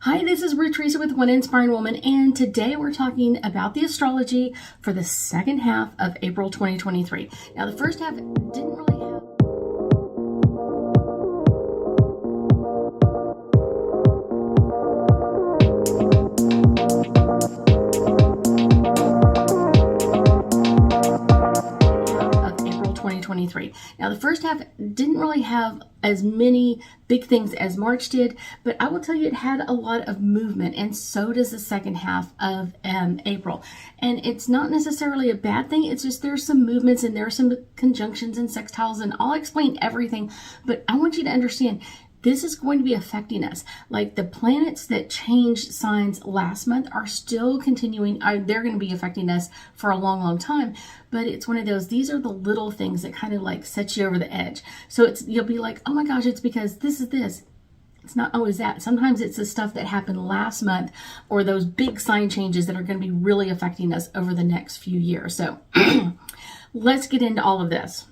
Hi, this is Ruth Theresa with One Inspiring Woman, and today we're talking about the astrology for the second half of April 2023. Now, the first half didn't really have... of April 2023. Now, the first half didn't really have as many big things as March did, but I will tell you it had a lot of movement, and so does the second half of April. And it's not necessarily a bad thing, it's just there's some movements and there are some conjunctions and sextiles, and I'll explain everything, but I want you to understand this is going to be affecting us. Like the planets that changed signs last month are still continuing. They're going to be affecting us for a long, long time. But it's one of those, these are the little things that kind of like set you over the edge. So you'll be like, oh my gosh, it's because this is this. It's not always that. Sometimes it's the stuff that happened last month or those big sign changes that are going to be really affecting us over the next few years. So let's get into all of this.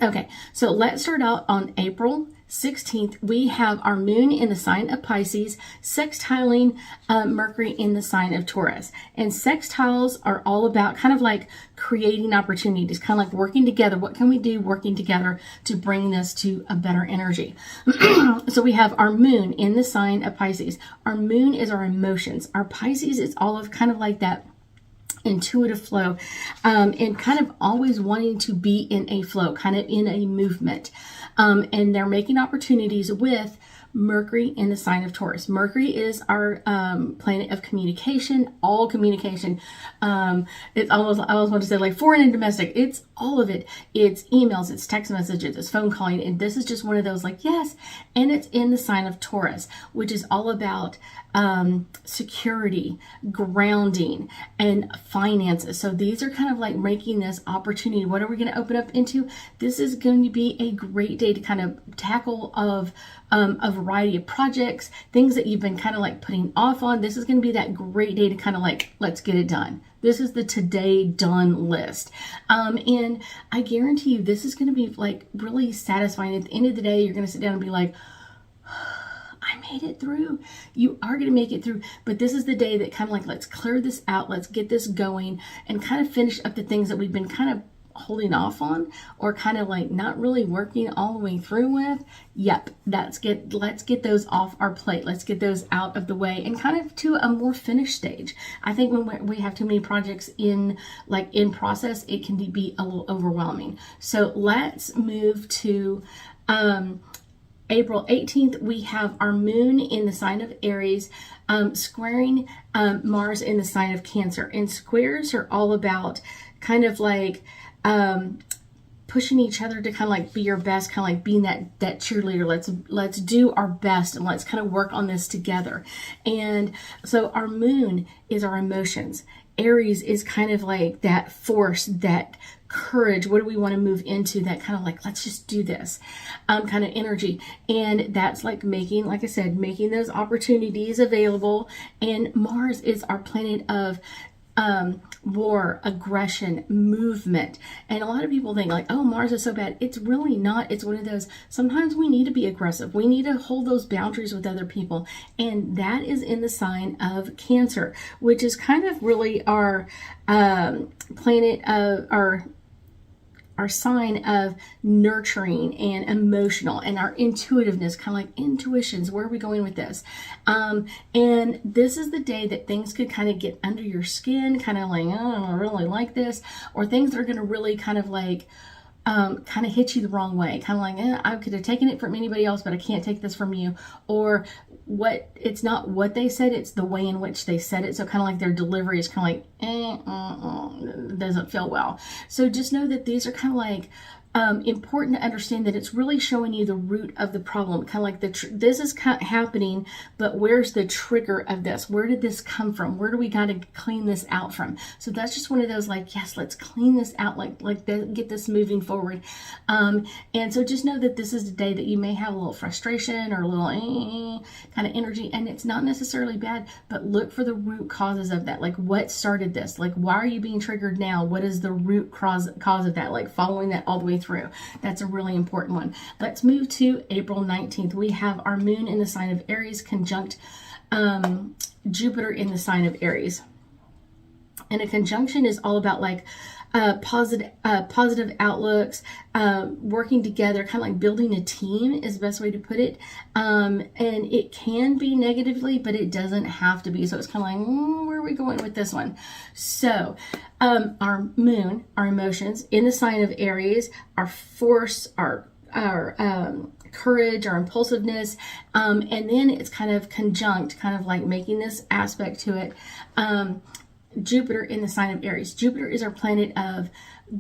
Okay, so let's start out on April 16th. We have our moon in the sign of Pisces, sextiling Mercury in the sign of Taurus. And sextiles are all about kind of like creating opportunities, kind of like working together. What can we do working together to bring this to a better energy? So we have our moon in the sign of Pisces. Our moon is our emotions. Our Pisces is all of kind of like that intuitive flow, and kind of always wanting to be in a flow, kind of in a movement. And they're making opportunities with Mercury in the sign of Taurus. Mercury is our planet of communication, all communication. It's almost, I always want to say like foreign and domestic. It's all of it. It's emails, it's text messages, it's phone calling. And this is just one of those like, yes. And it's in the sign of Taurus, which is all about security, grounding, and finances. So these are kind of like making this opportunity. What are we going to open up into? This is going to be a great day to kind of tackle of a variety of projects, things that you've been kind of like putting off on. This is going to be that great day to kind of like, let's get it done. This is the today done list. And I guarantee you this is going to be like really satisfying. At the end of the day, you're going to sit down and be like, I made it through. You are going to make it through. But this is the day that kind of like, let's clear this out. Let's get this going and kind of finish up the things that we've been kind of holding off on or kind of like not really working all the way through with. Yep, let's get those off our plate. Let's get those out of the way and kind of to a more finished stage. I think when we have too many projects in process, it can be a little overwhelming. So let's move to April 18th, we have our moon in the sign of Aries, squaring Mars in the sign of Cancer. And squares are all about kind of like pushing each other to kind of like be your best, kind of like being that cheerleader. Let's do our best and let's kind of work on this together. And so our moon is our emotions. Aries is kind of like that force, that courage. What do we want to move into? That kind of like, let's just do this kind of energy. And that's like making, like I said, making those opportunities available. And Mars is our planet of war, aggression, movement. And a lot of people think like, oh, Mars is so bad. It's really not. It's one of those, sometimes we need to be aggressive. We need to hold those boundaries with other people. And that is in the sign of Cancer, which is kind of really our planet of our sign of nurturing and emotional and our intuitiveness, kind of like intuitions. Where are we going with this? And this is the day that things could kind of get under your skin, kind of like, oh, I don't really like this, or things that are going to really kind of like, kind of hit you the wrong way. Kind of like, I could have taken it from anybody else, but I can't take this from you. Or it's not what they said, it's the way in which they said it. So kind of like their delivery is kind of like, doesn't feel well. So just know that these are kind of like, important to understand that it's really showing you the root of the problem. Kind of like this is happening, but where's the trigger of this? Where did this come from? Where do we got to clean this out from? So that's just one of those like, yes, let's clean this out, get this moving forward. And so just know that this is the day that you may have a little frustration or a little kind of energy, and it's not necessarily bad, but look for the root causes of that. Like what started this? Like why are you being triggered now? What is the root cause of that? Like following that all the way through. That's a really important one. Let's move to April 19th. We have our moon in the sign of Aries conjunct Jupiter in the sign of Aries. And a conjunction is all about like positive outlooks, working together, kind of like building a team is the best way to put it. And it can be negatively, but it doesn't have to be. So it's kind of like, where are we going with this one? So our moon, our emotions in the sign of Aries, our force, our courage, our impulsiveness, and then it's kind of conjunct, kind of like making this aspect to it. Jupiter in the sign of Aries. Jupiter is our planet of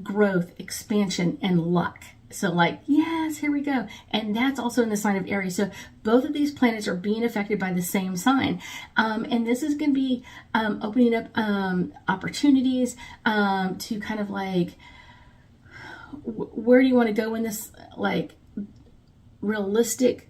growth, expansion, and luck. So like, yes, here we go. And that's also in the sign of Aries. So both of these planets are being affected by the same sign. And this is going to be opening up opportunities to kind of like, where do you want to go in this, like, realistic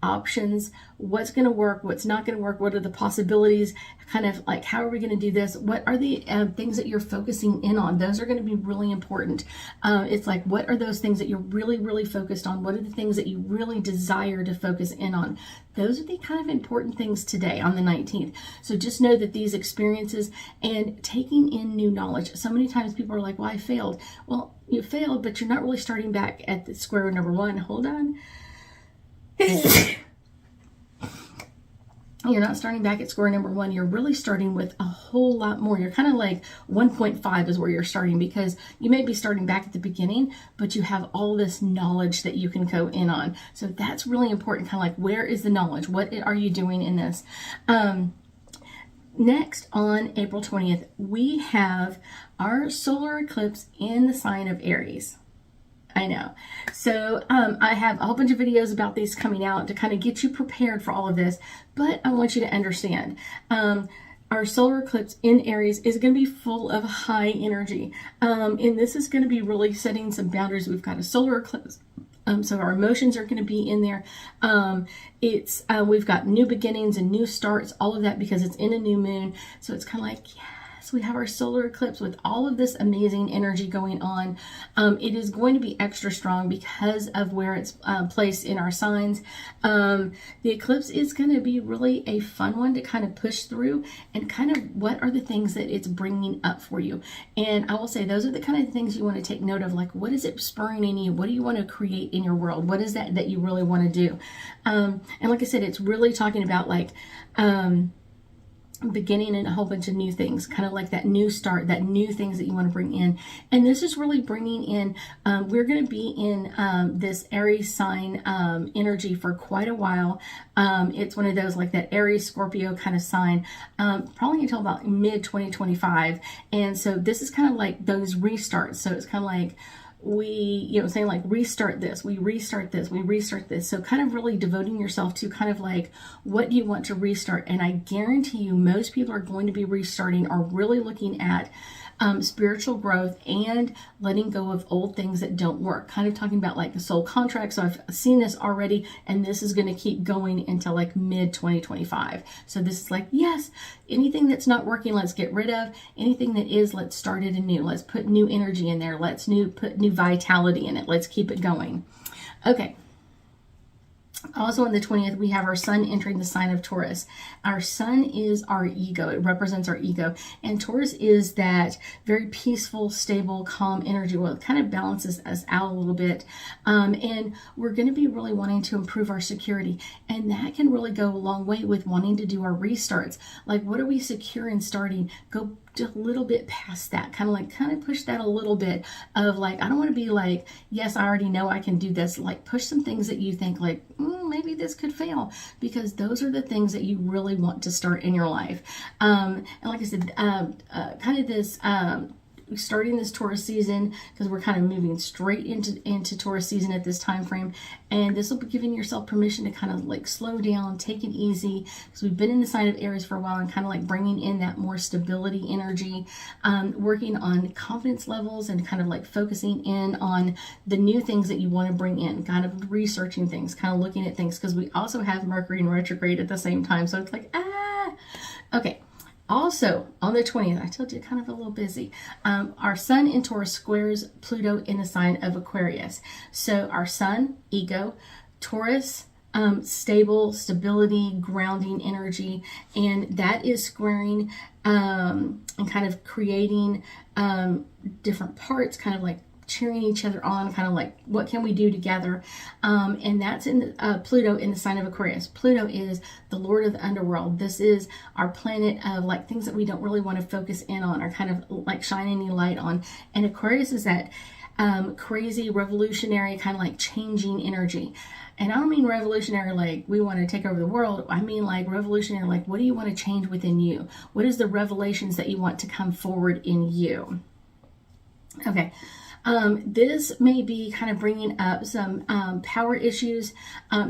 options, what's going to work, what's not going to work, what are the possibilities, kind of like, how are we going to do this, what are the things that you're focusing in on. Those are going to be really important. It's like, what are those things that you're really focused on, what are the things that you really desire to focus in on. Those are the kind of important things today on the 19th. So just know that these experiences and taking in new knowledge. So many times people are like, well, I failed. Well, you failed, but you're not really starting back at the square number one. Hold on. You're not starting back at square number one. You're really starting with a whole lot more. You're kind of like 1.5 is where you're starting, because you may be starting back at the beginning, but you have all this knowledge that you can go in on. So that's really important. Kind of like, where is the knowledge? What are you doing in this? Next, on April 20th, we have our solar eclipse in the sign of Aries. I know. So I have a whole bunch of videos about these coming out to kind of get you prepared for all of this, but I want you to understand our solar eclipse in Aries is going to be full of high energy, and this is going to be really setting some boundaries. We've got a solar eclipse, so our emotions are going to be in there. We've got new beginnings and new starts, all of that, because it's in a new moon. So it's kind of like, yeah. So we have our solar eclipse with all of this amazing energy going on. It is going to be extra strong because of where it's placed in our signs. The eclipse is going to be really a fun one to kind of push through, and kind of what are the things that it's bringing up for you. And I will say those are the kind of things you want to take note of. Like, what is it spurring in you? What do you want to create in your world? What is that you really want to do? And like I said, it's really talking about like, beginning in a whole bunch of new things, kind of like that new start, that new things that you want to bring in. And this is really bringing in, we're going to be in this Aries sign energy for quite a while. It's one of those like that Aries Scorpio kind of sign, probably until about mid 2025. And so this is kind of like those restarts. So it's kind of like, saying like, restart this, we restart this, we restart this. So kind of really devoting yourself to kind of like, what do you want to restart? And I guarantee you, most people are going to be restarting, are really looking at spiritual growth and letting go of old things that don't work. Kind of talking about like the soul contract. So I've seen this already, and this is going to keep going until like mid 2025. So this is like, yes, anything that's not working, let's get rid of. Anything that is, let's start it anew. Let's put new energy in there. Let's put new vitality in it. Let's keep it going. Okay. Also on the 20th, we have our sun entering the sign of Taurus. Our sun is our ego. It represents our ego. And Taurus is that very peaceful, stable, calm energy. Well, it kind of balances us out a little bit. And we're going to be really wanting to improve our security. And that can really go a long way with wanting to do our restarts. Like, what are we secure in starting? Go just a little bit past that, kind of push that a little bit of like, I don't want to be like, yes, I already know I can do this. Like, push some things that you think like, maybe this could fail, because those are the things that you really want to start in your life. And like I said, kind of this, starting this Taurus season, because we're kind of moving straight into Taurus season at this time frame, and this will be giving yourself permission to kind of like slow down, take it easy, because we've been in the sign of Aries for a while, and kind of like bringing in that more stability energy, working on confidence levels, and kind of like focusing in on the new things that you want to bring in, kind of researching things, kind of looking at things, because we also have Mercury in retrograde at the same time. So it's like, okay. Also, on the 20th, I told you, kind of a little busy. Our sun in Taurus squares Pluto in the sign of Aquarius. So our sun, ego, Taurus, stability, grounding energy, and that is squaring and kind of creating different parts, kind of like cheering each other on, kind of like what can we do together, and that's in Pluto in the sign of Aquarius. Pluto is the lord of the underworld. This is our planet of like things that we don't really want to focus in on, or kind of like shine any light on, and Aquarius is that crazy revolutionary kind of like changing energy. And I don't mean revolutionary like we want to take over the world. I mean like revolutionary like what do you want to change within you? What is the revelations that you want to come forward in you? Okay. This may be kind of bringing up some power issues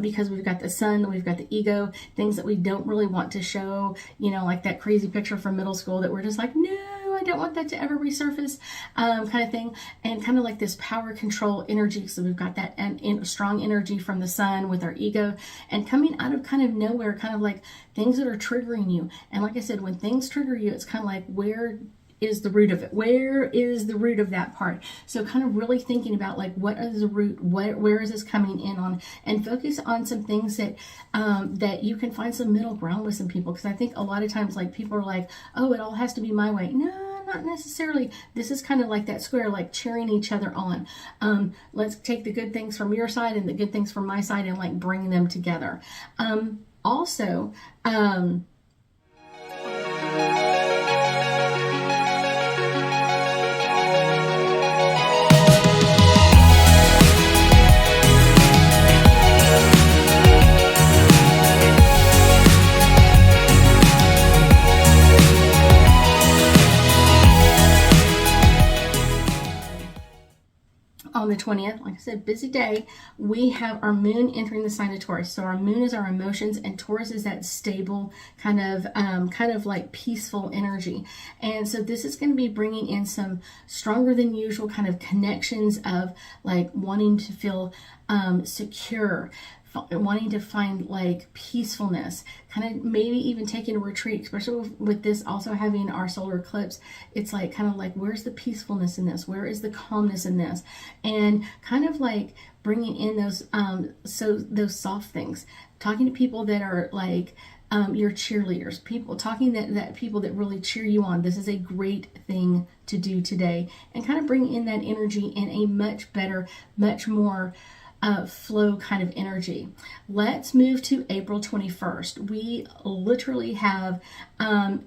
because we've got the sun, we've got the ego, things that we don't really want to show, you know, like that crazy picture from middle school that we're just like, no, I don't want that to ever resurface, kind of thing. And kind of like this power control energy. So we've got that strong energy from the sun with our ego, and coming out of kind of nowhere, kind of like things that are triggering you. And like I said, when things trigger you, it's kind of like, where is the root of it? Where is the root of that part? So kind of really thinking about like, what is the root? Where is this coming in on? And focus on some things that that you can find some middle ground with some people. Because I think a lot of times like people are like, oh, it all has to be my way. No, not necessarily. This is kind of like that square, like cheering each other on. Let's take the good things from your side and the good things from my side and like bring them together. Also, on the 20th, like I said, busy day, we have our moon entering the sign of Taurus. So our moon is our emotions, and Taurus is that stable kind of like peaceful energy. And so this is going to be bringing in some stronger than usual kind of connections of like wanting to feel secure, wanting to find like peacefulness, kind of maybe even taking a retreat, especially with this also having our solar eclipse. It's like kind of like, where's the peacefulness in this? Where is the calmness in this? And kind of like bringing in those those soft things, talking to people that are like your cheerleaders, people talking that people that really cheer you on. This is a great thing to do today, and kind of bring in that energy in a much better, much more flow kind of energy. Let's move to April 21st. We literally have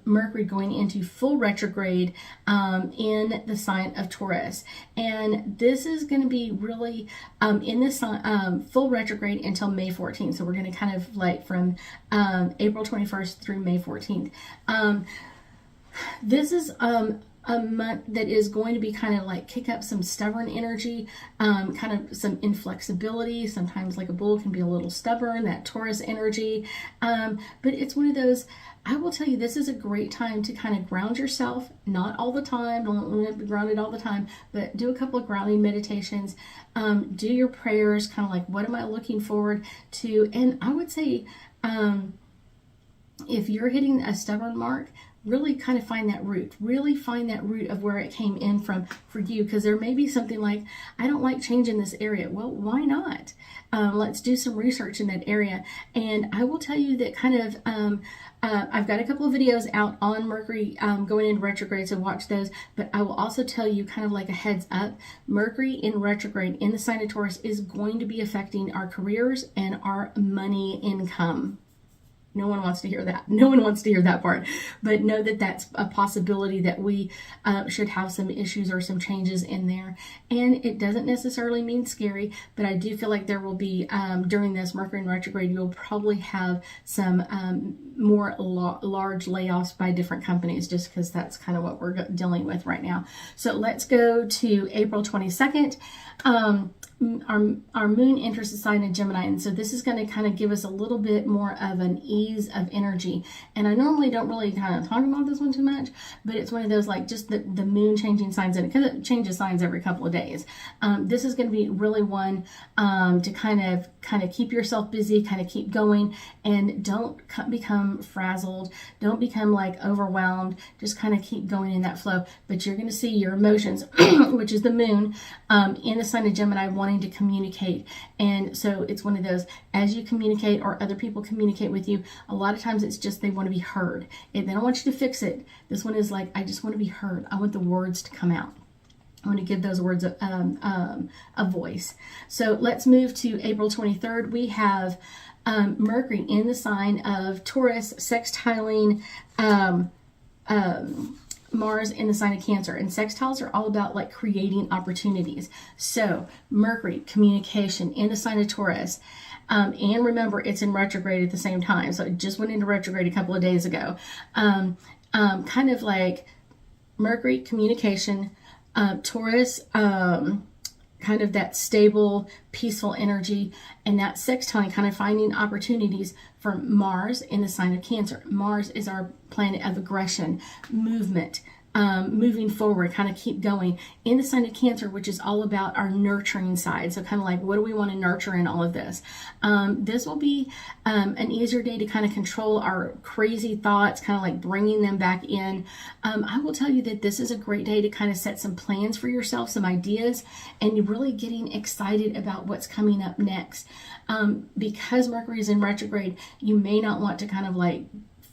Mercury going into full retrograde in the sign of Taurus. And this is going to be really in this full retrograde until May 14th. So we're going to kind of like from April 21st through May 14th. This is a month that is going to be kind of like kick up some stubborn energy, kind of some inflexibility. Sometimes like a bull can be a little stubborn, that Taurus energy. But it's one of those, I will tell you, this is a great time to kind of ground yourself, not all the time, don't be grounded all the time, but do a couple of grounding meditations, do your prayers, kind of like, what am I looking forward to? And I would say, if you're hitting a stubborn mark, really kind of find that root, of where it came in from for you, because there may be something like, I don't like change in this area. Well, why not? Let's do some research in that area. And I will tell you that kind of, I've got a couple of videos out on Mercury going into retrograde, so watch those. But I will also tell you kind of like a heads up, Mercury in retrograde in the sign of Taurus is going to be affecting our careers and our money income. No one wants to hear that. No one wants to hear that part. But know that that's a possibility that we should have some issues or some changes in there. And it doesn't necessarily mean scary, but I do feel like there will be, during this Mercury in retrograde, you'll probably have some more large layoffs by different companies, just because that's kind of what we're dealing with right now. So let's go to April 22nd. Our moon enters the sign of Gemini, and so this is going to kind of give us a little bit more of an ease of energy. And I normally don't really kind of talk about this one too much, but it's one of those like just the moon changing signs in it, because it changes signs every couple of days. This is going to be really one to kind of keep yourself busy, kind of keep going, and don't become frazzled, don't become like overwhelmed. Just kind of keep going in that flow. But you're going to see your emotions, which is the moon in the sign of Gemini, wanting to communicate. And so it's one of those, as you communicate or other people communicate with you, a lot of times it's just they want to be heard. And they don't want you to fix it. This one is like, I just want to be heard. I want the words to come out. I want to give those words a voice. So let's move to April 23rd. We have Mercury in the sign of Taurus sextiling Mars in the sign of Cancer. And sextiles are all about like creating opportunities. So Mercury, communication in the sign of Taurus. And remember, it's in retrograde at the same time. So it just went into retrograde a couple of days ago. Kind of like Mercury, communication, Taurus, kind of that stable, peaceful energy, and that sextile kind of finding opportunities for Mars in the sign of Cancer. Mars is our planet of aggression, movement, moving forward, kind of keep going in the sign of Cancer, which is all about our nurturing side. So kind of like, what do we want to nurture in all of this? This will be an easier day to kind of control our crazy thoughts, kind of like bringing them back in. I will tell you that this is a great day to kind of set some plans for yourself, some ideas, and you're really getting excited about what's coming up next. Because Mercury is in retrograde, you may not want to kind of like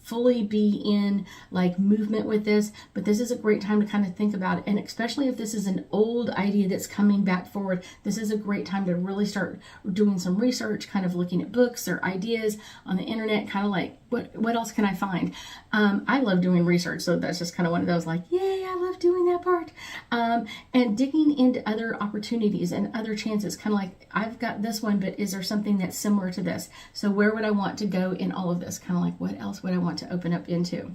fully be in like movement with this, but this is a great time to kind of think about it. And especially if this is an old idea that's coming back forward, this is a great time to really start doing some research, kind of looking at books or ideas on the internet, kind of like what else can I find? I love doing research, so that's just kind of one of those like, yay, I love doing that part. And digging into other opportunities and other chances, kind of like, I've got this one, but is there something that's similar to this? So where would I want to go in all of this? Kind of like, what else would I want to open up into?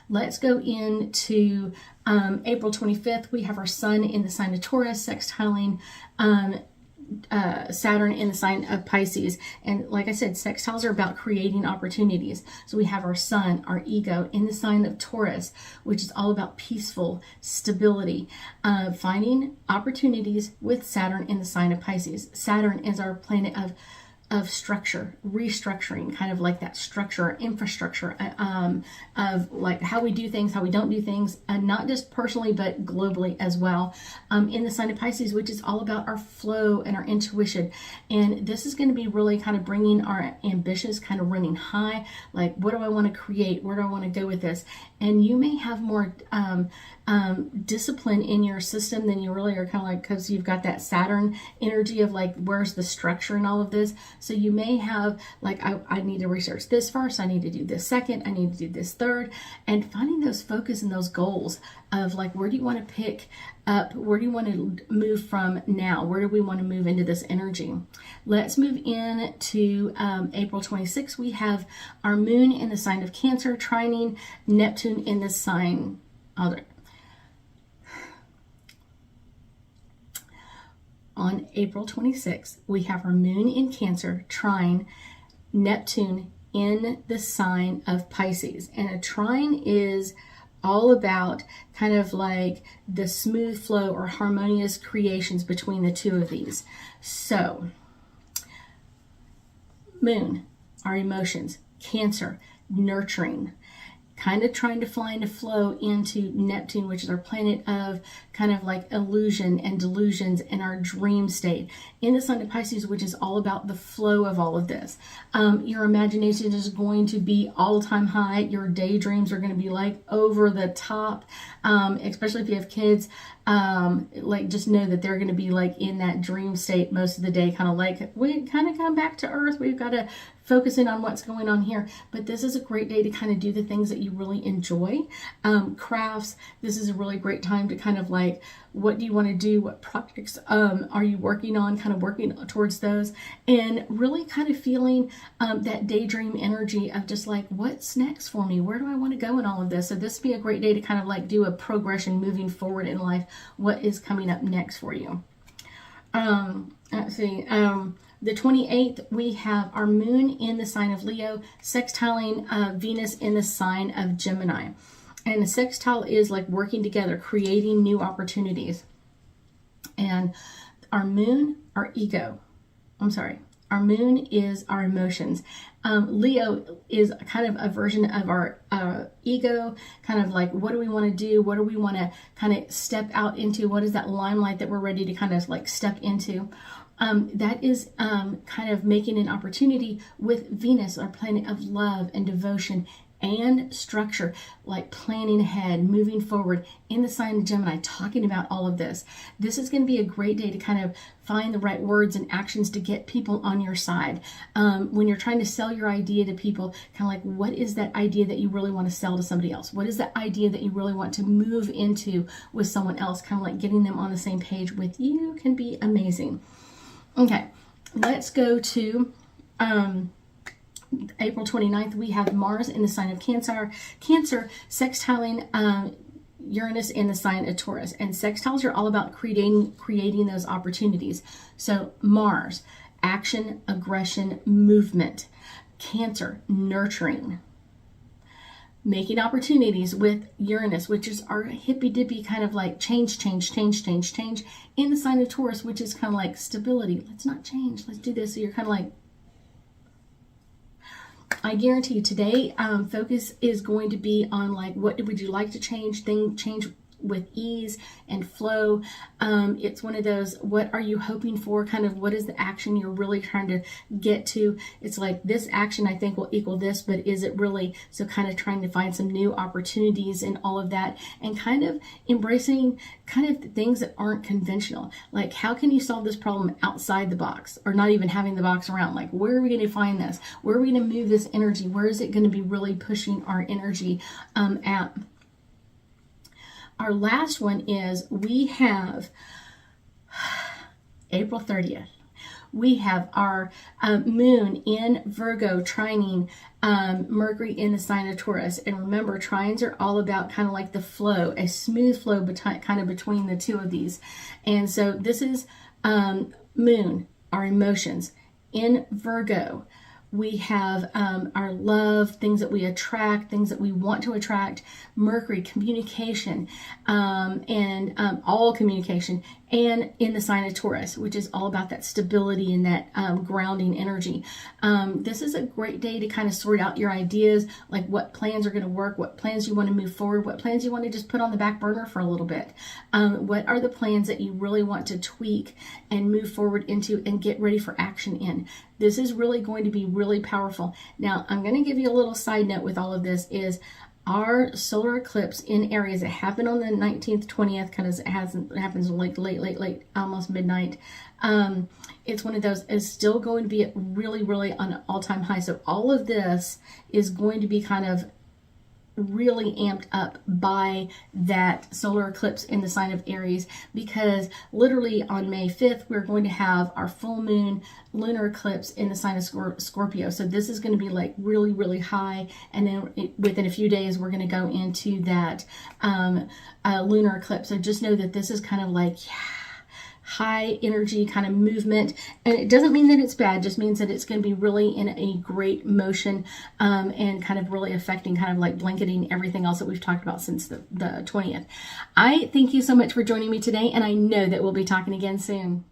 Let's go into April 25th. We have our sun in the sign of Taurus, sextiling Saturn in the sign of Pisces. And like I said, sextiles are about creating opportunities. So we have our sun, our ego, in the sign of Taurus, which is all about peaceful stability, finding opportunities with Saturn in the sign of Pisces. Saturn is our planet of structure, restructuring, kind of like that structure, infrastructure, of like how we do things, how we don't do things, and not just personally, but globally as well. In the sign of Pisces, which is all about our flow and our intuition. And this is going to be really kind of bringing our ambitions kind of running high. Like, what do I want to create? Where do I want to go with this? And you may have more discipline in your system than you really are, kind of like, because you've got that Saturn energy of like, where's the structure in all of this? So you may have like, I need to research this first, I need to do this second, I need to do this third, and finding those focus and those goals of like, where do you want to pick up? Where do you want to move from now? Where do we want to move into this energy? Let's move in to April 26th. We have our moon in the sign of Cancer, trining Neptune in the sign. On April 26th, we have our moon in Cancer, trine Neptune in the sign of Pisces. And a trine is all about kind of like the smooth flow or harmonious creations between the two of these. So, moon, our emotions, Cancer, nurturing, kind of trying to find a flow into Neptune, which is our planet of kind of like illusion and delusions and our dream state. In the sign of Pisces, which is all about the flow of all of this. Your imagination is going to be all-time high. Your daydreams are going to be like over the top, especially if you have kids. Like, just know that they're going to be like in that dream state most of the day, kind of like, we kind of come back to earth. We've got to focus in on what's going on here. But this is a great day to kind of do the things that you really enjoy. Crafts, this is a really great time to kind of like, what do you want to do? What projects are you working on? Kind of working towards those, and really kind of feeling that daydream energy of just like, what's next for me? Where do I want to go in all of this? So this would be a great day to kind of like do a progression moving forward in life. What is coming up next for you? Let's see. The 28th, we have our moon in the sign of Leo, sextiling Venus in the sign of Gemini. And the sextile is like working together, creating new opportunities. And our moon, our ego, Our moon is our emotions. Leo is kind of a version of our ego, kind of like, what do we want to do? What do we want to kind of step out into? What is that limelight that we're ready to kind of like step into? That is kind of making an opportunity with Venus, our planet of love and devotion and structure, like planning ahead, moving forward in the sign of Gemini, talking about all of this. This is going to be a great day to kind of find the right words and actions to get people on your side. When you're trying to sell your idea to people, kind of like, what is that idea that you really want to sell to somebody else? What is that idea that you really want to move into with someone else? Kind of like getting them on the same page with you can be amazing. Okay, let's go to April 29th. We have Mars in the sign of Cancer. Cancer sextiling Uranus in the sign of Taurus. And sextiles are all about creating those opportunities. So Mars, action, aggression, movement. Cancer, nurturing. Making opportunities with Uranus, which is our hippy-dippy kind of like change in the sign of Taurus, which is kind of like stability. Let's not change. Let's do this. So you're kind of like, I guarantee you today, focus is going to be on like, what would you like to change? Change with ease and flow. It's one of those, what are you hoping for? Kind of what is the action you're really trying to get to? It's like, this action I think will equal this, but is it really? So kind of trying to find some new opportunities and all of that, and kind of embracing kind of things that aren't conventional. Like, how can you solve this problem outside the box, or not even having the box around? Like, where are we going to find this? Where are we going to move this energy? Where is it going to be really pushing our energy at? Our last one is, we have April 30th. We have our moon in Virgo trining Mercury in the sign of Taurus. And remember, trines are all about kind of like the flow, a smooth flow kind of between the two of these. And so this is moon, our emotions, in Virgo. We have our love, things that we attract, things that we want to attract. Mercury, communication, and all communication. And in the sign of Taurus, which is all about that stability and that grounding energy. This is a great day to kind of sort out your ideas, like what plans are going to work, what plans you want to move forward, what plans you want to just put on the back burner for a little bit. What are the plans that you really want to tweak and move forward into and get ready for action in? This is really going to be really powerful. Now, I'm going to give you a little side note with all of this is, our solar eclipse in Aries, it happened on the 19th, 20th, kind of it happens like late, almost midnight. It's one of those, is still going to be at really on an all-time high. So all of this is going to be kind of really amped up by that solar eclipse in the sign of Aries, because literally on May 5th, we're going to have our full moon lunar eclipse in the sign of Scorpio. So this is going to be like really high. And then within a few days, we're going to go into that lunar eclipse. So just know that this is kind of like, high energy kind of movement, and it doesn't mean that it's bad, it just means that it's going to be really in a great motion, and kind of really affecting, kind of like blanketing everything else that we've talked about since the 20th. I thank you so much for joining me today, and I know that we'll be talking again soon.